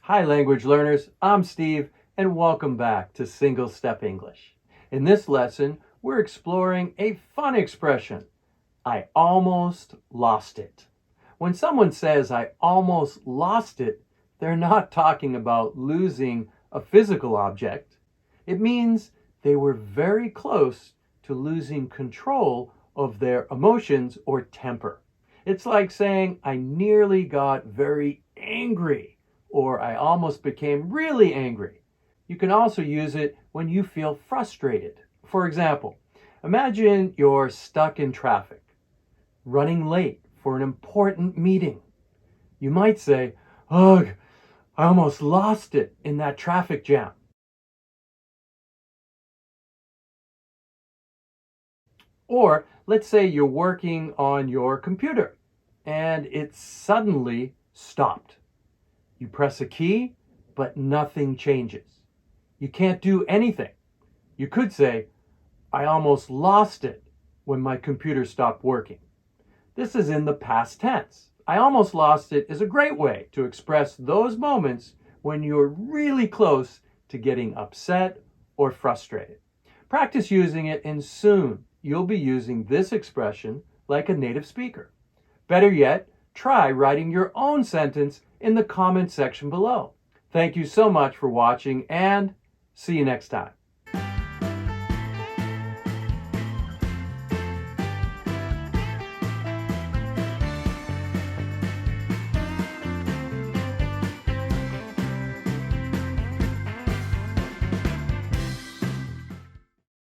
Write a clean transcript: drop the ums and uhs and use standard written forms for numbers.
Hi language learners, I'm Steve and welcome back to Single Step English. In this lesson, we're exploring a fun expression, I almost lost it. When someone says I almost lost it, they're not talking about losing a physical object. It means they were very close to losing control of their emotions or temper. It's like saying I nearly got very angry or I almost became really angry. You can also use it when you feel frustrated. For example, imagine you're stuck in traffic, running late for an important meeting. You might say, ugh, I almost lost it in that traffic jam. Or let's say you're working on your computer and it suddenly stopped. You press a key, but nothing changes. You can't do anything. You could say, I almost lost it when my computer stopped working. This is in the past tense. I almost lost it is a great way to express those moments when you're really close to getting upset or frustrated. Practice using it and soon you'll be using this expression like a native speaker. Better yet, try writing your own sentence in the comment section below. Thank you so much for watching and see you next time.